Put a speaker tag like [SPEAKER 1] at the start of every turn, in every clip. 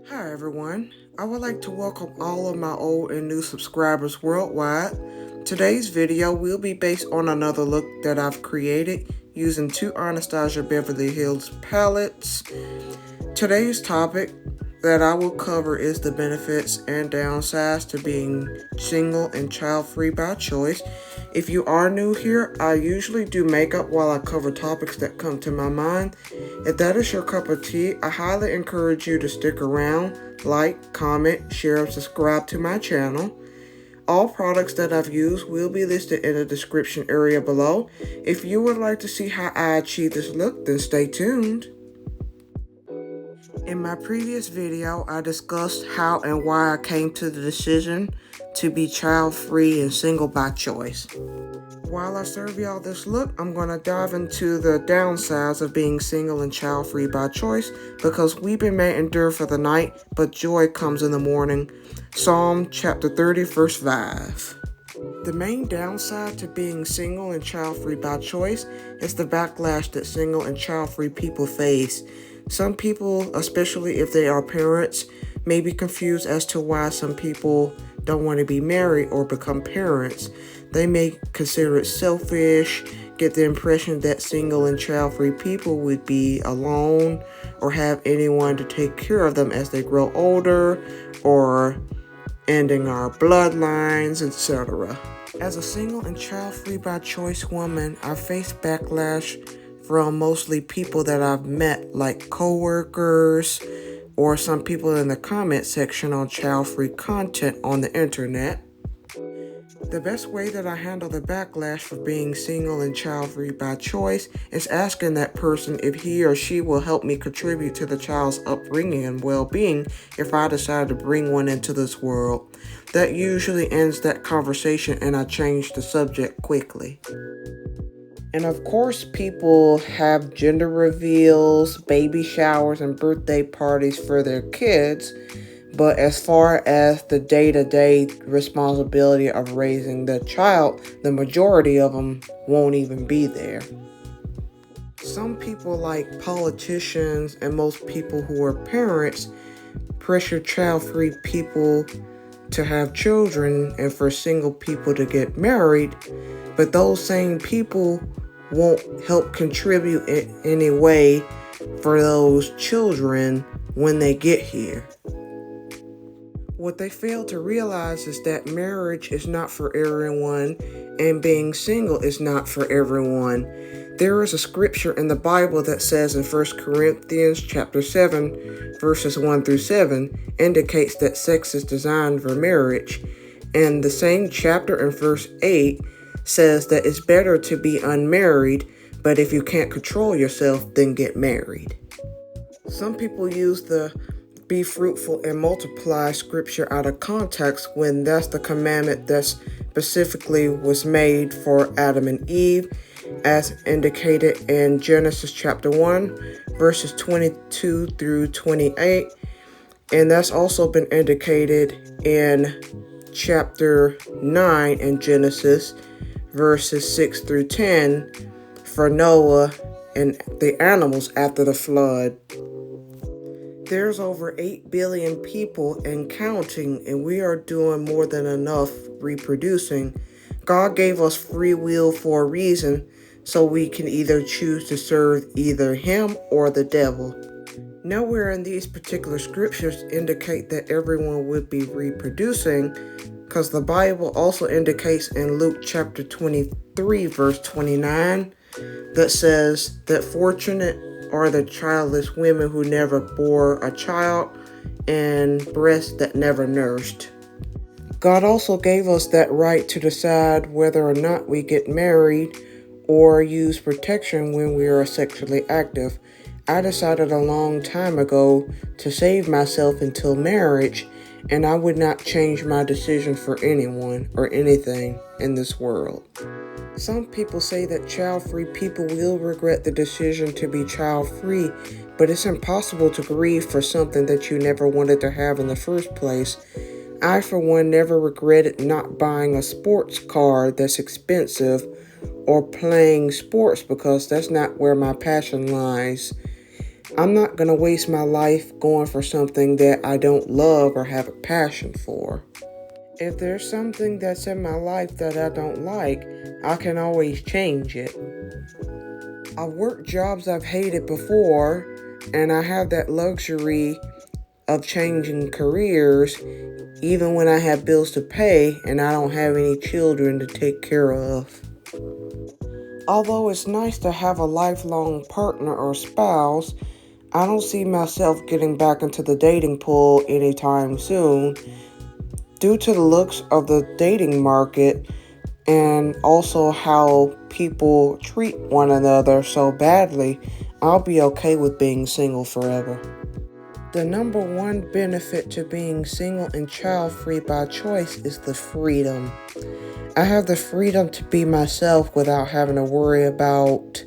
[SPEAKER 1] Hi everyone. I would like to welcome all of my old and new subscribers worldwide. Today's video will be based on another look that I've created using two Anastasia Beverly Hills palettes. Today's topic that I will cover is the benefits and downsides to being single and child-free by choice. If you are new here, I usually do makeup while I cover topics that come to my mind. If that is your cup of tea, I highly encourage you to stick around, like, comment, share, and subscribe to my channel. All products that I've used will be listed in the description area below. If you would like to see how I achieve this look, then stay tuned. In my previous video, I discussed how and why I came to the decision to be child-free and single by choice. While I serve y'all this look, I'm going to dive into the downsides of being single and child-free by choice, because weeping may endure for the night, but joy comes in the morning. Psalm chapter 30, verse 5. The main downside to being single and child-free by choice is the backlash that single and child-free people face. Some people, especially if they are parents, may be confused as to why some people don't want to be married or become parents. They may consider it selfish, get the impression that single and child-free people would be alone or have anyone to take care of them as they grow older, or ending our bloodlines, etc. As a single and child-free by choice woman, I face backlash from mostly people that I've met, like coworkers or some people in the comment section on child-free content on the internet. The best way that I handle the backlash for being single and child-free by choice is asking that person if he or she will help me contribute to the child's upbringing and well-being if I decide to bring one into this world. That usually ends that conversation and I change the subject quickly. And of course, people have gender reveals, baby showers, and birthday parties for their kids. But as far as the day-to-day responsibility of raising the child, the majority of them won't even be there. Some people, like politicians and most people who are parents, pressure child-free people to have children and for single people to get married. But those same people won't help contribute in any way for those children when they get here. What they fail to realize is that marriage is not for everyone and being single is not for everyone. There is a scripture in the Bible that says in 1 Corinthians chapter 7, verses 1 through 7, indicates that sex is designed for marriage. And the same chapter in verse 8 says that it's better to be unmarried, but if you can't control yourself, then get married. Some people use the be fruitful and multiply scripture out of context when that's the commandment that specifically was made for Adam and Eve, as indicated in Genesis chapter 1, verses 22 through 28. And that's also been indicated in chapter 9 in Genesis, verses 6 through 10, for Noah and the animals after the flood. There's over 8 billion people and counting, and we are doing more than enough reproducing. God gave us free will for a reason, so we can either choose to serve either Him or the devil. Nowhere in these particular scriptures indicate that everyone would be reproducing, because the Bible also indicates in Luke chapter 23, verse 29, that says that fortunate are the childless women who never bore a child and breasts that never nursed. God also gave us that right to decide whether or not we get married or use protection when we are sexually active. I decided a long time ago to save myself until marriage, and I would not change my decision for anyone or anything in this world. Some people say that child-free people will regret the decision to be child-free, but it's impossible to grieve for something that you never wanted to have in the first place. I, for one, never regretted not buying a sports car that's expensive or playing sports, because that's not where my passion lies. I'm not going to waste my life going for something that I don't love or have a passion for. If there's something that's in my life that I don't like, I can always change it. I've worked jobs I've hated before, and I have that luxury of changing careers even when I have bills to pay and I don't have any children to take care of. Although it's nice to have a lifelong partner or spouse, I don't see myself getting back into the dating pool anytime soon. Due to the looks of the dating market and also how people treat one another so badly, I'll be okay with being single forever. The number one benefit to being single and child-free by choice is the freedom. I have the freedom to be myself without having to worry about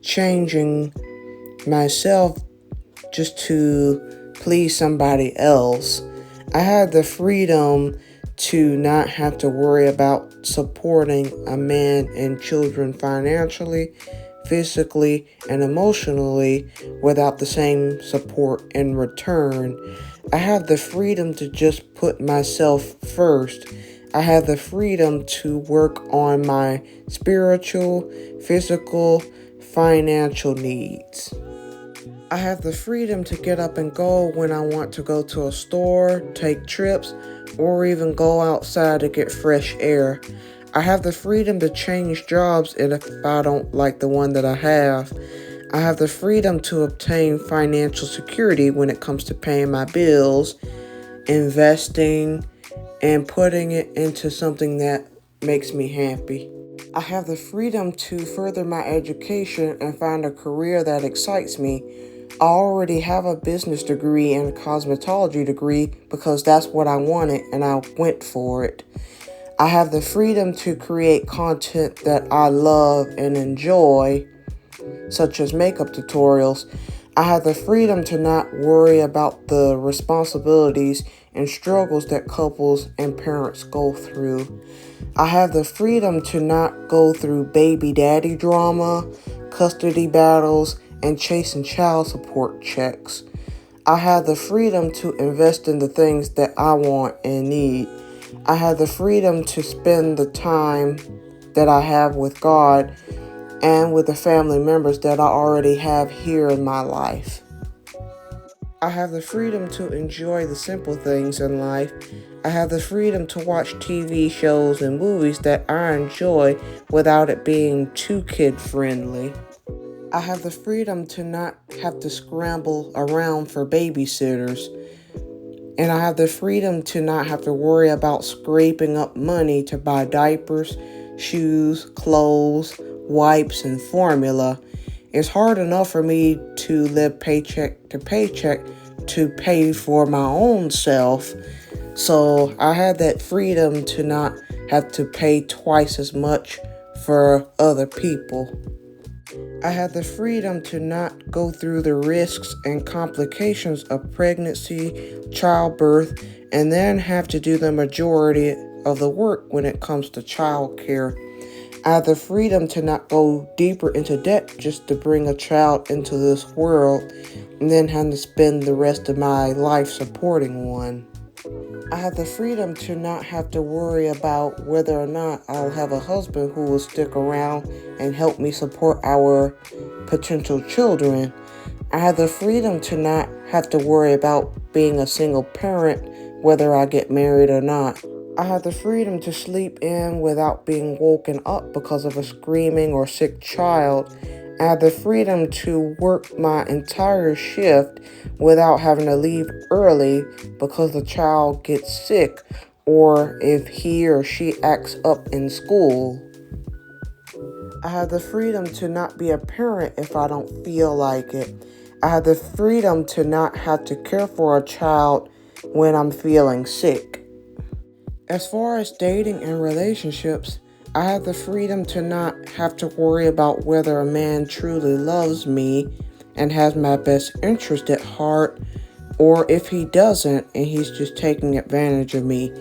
[SPEAKER 1] changing myself just to please somebody else. I have the freedom to not have to worry about supporting a man and children financially, physically, and emotionally without the same support in return. I have the freedom to just put myself first. I have the freedom to work on my spiritual, physical, financial needs. I have the freedom to get up and go when I want to go to a store, take trips, or even go outside to get fresh air. I have the freedom to change jobs if I don't like the one that I have. I have the freedom to obtain financial security when it comes to paying my bills, investing, and putting it into something that makes me happy. I have the freedom to further my education and find a career that excites me. I already have a business degree and a cosmetology degree because that's what I wanted and I went for it. I have the freedom to create content that I love and enjoy, such as makeup tutorials. I have the freedom to not worry about the responsibilities and struggles that couples and parents go through. I have the freedom to not go through baby daddy drama, custody battles, and chasing child support checks. I have the freedom to invest in the things that I want and need. I have the freedom to spend the time that I have with God and with the family members that I already have here in my life. I have the freedom to enjoy the simple things in life. I have the freedom to watch TV shows and movies that I enjoy without it being too kid-friendly. I have the freedom to not have to scramble around for babysitters. And I have the freedom to not have to worry about scraping up money to buy diapers, shoes, clothes, wipes, and formula. It's hard enough for me to live paycheck to paycheck to pay for my own self. So I have that freedom to not have to pay twice as much for other people. I have the freedom to not go through the risks and complications of pregnancy, childbirth, and then have to do the majority of the work when it comes to childcare. I have the freedom to not go deeper into debt just to bring a child into this world and then have to spend the rest of my life supporting one. I have the freedom to not have to worry about whether or not I'll have a husband who will stick around and help me support our potential children. I have the freedom to not have to worry about being a single parent, whether I get married or not. I have the freedom to sleep in without being woken up because of a screaming or sick child. I have the freedom to work my entire shift without having to leave early because the child gets sick or if he or she acts up in school. I have the freedom to not be a parent if I don't feel like it. I have the freedom to not have to care for a child when I'm feeling sick. As far as dating and relationships, I have the freedom to not have to worry about whether a man truly loves me and has my best interest at heart, or if he doesn't and he's just taking advantage of me.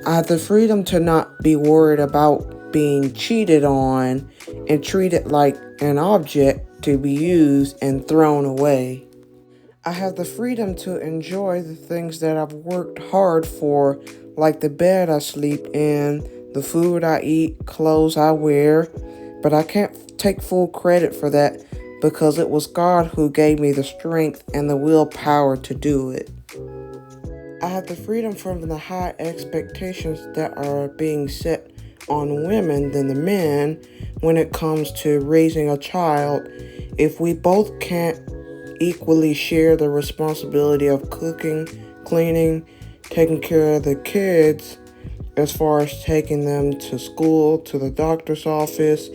[SPEAKER 1] I have the freedom to not be worried about being cheated on and treated like an object to be used and thrown away. I have the freedom to enjoy the things that I've worked hard for, like the bed I sleep in, the food I eat, clothes I wear, but I can't take full credit for that because it was God who gave me the strength and the willpower to do it. I have the freedom from the high expectations that are being set on women than the men when it comes to raising a child. If we both can't equally share the responsibility of cooking, cleaning, taking care of the kids, as far as taking them to school, to the doctor's office,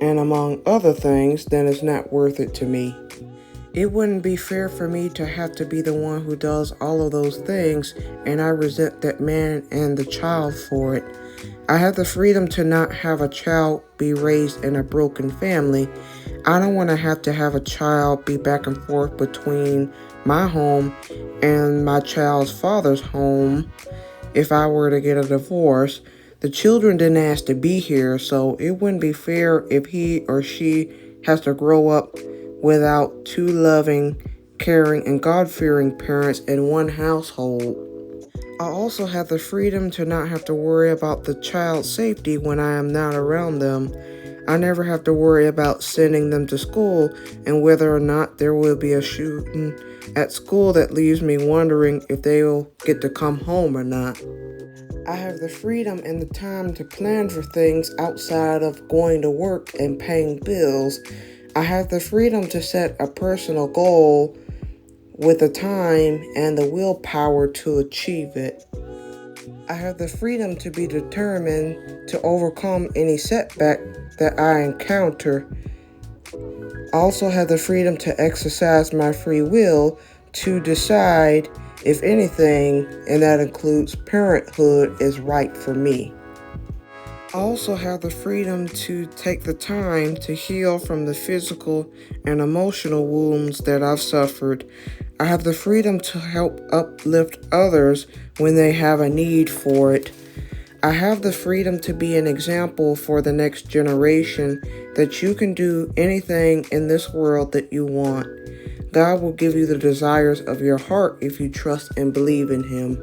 [SPEAKER 1] and among other things, then it's not worth it to me. It wouldn't be fair for me to have to be the one who does all of those things, and I resent that man and the child for it. I have the freedom to not have a child be raised in a broken family. I don't want to have a child be back and forth between my home and my child's father's home if I were to get a divorce. The children didn't ask to be here, so it wouldn't be fair if he or she has to grow up without two loving, caring, and God-fearing parents in one household. I also have the freedom to not have to worry about the child's safety when I am not around them. I never have to worry about sending them to school and whether or not there will be a shooting at school that leaves me wondering if they will get to come home or not. I have the freedom and the time to plan for things outside of going to work and paying bills. I have the freedom to set a personal goal with the time and the willpower to achieve it. I have the freedom to be determined to overcome any setback that I encounter. I also have the freedom to exercise my free will to decide if anything, and that includes parenthood, is right for me. I also have the freedom to take the time to heal from the physical and emotional wounds that I've suffered. I have the freedom to help uplift others when they have a need for it. I have the freedom to be an example for the next generation that you can do anything in this world that you want. God will give you the desires of your heart if you trust and believe in Him.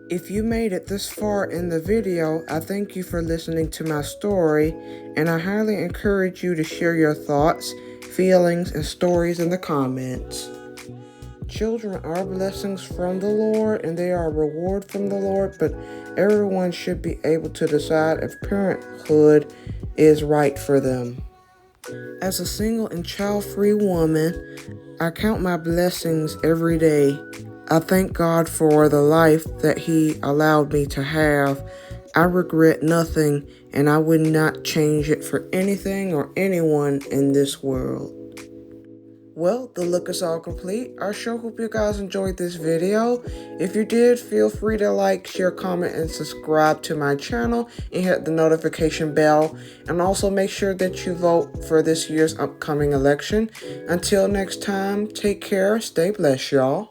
[SPEAKER 1] If you made it this far in the video, I thank you for listening to my story, and I highly encourage you to share your thoughts, feelings, and stories in the comments. Children are blessings from the Lord, and they are a reward from the Lord, but everyone should be able to decide if parenthood is right for them. As a single and child-free woman, I count my blessings every day. I thank God for the life that He allowed me to have. I regret nothing, and I would not change it for anything or anyone in this world. Well, the look is all complete. I sure hope you guys enjoyed this video. If you did, feel free to like, share, comment, and subscribe to my channel and hit the notification bell. And also make sure that you vote for this year's upcoming election. Until next time, take care, stay blessed, y'all.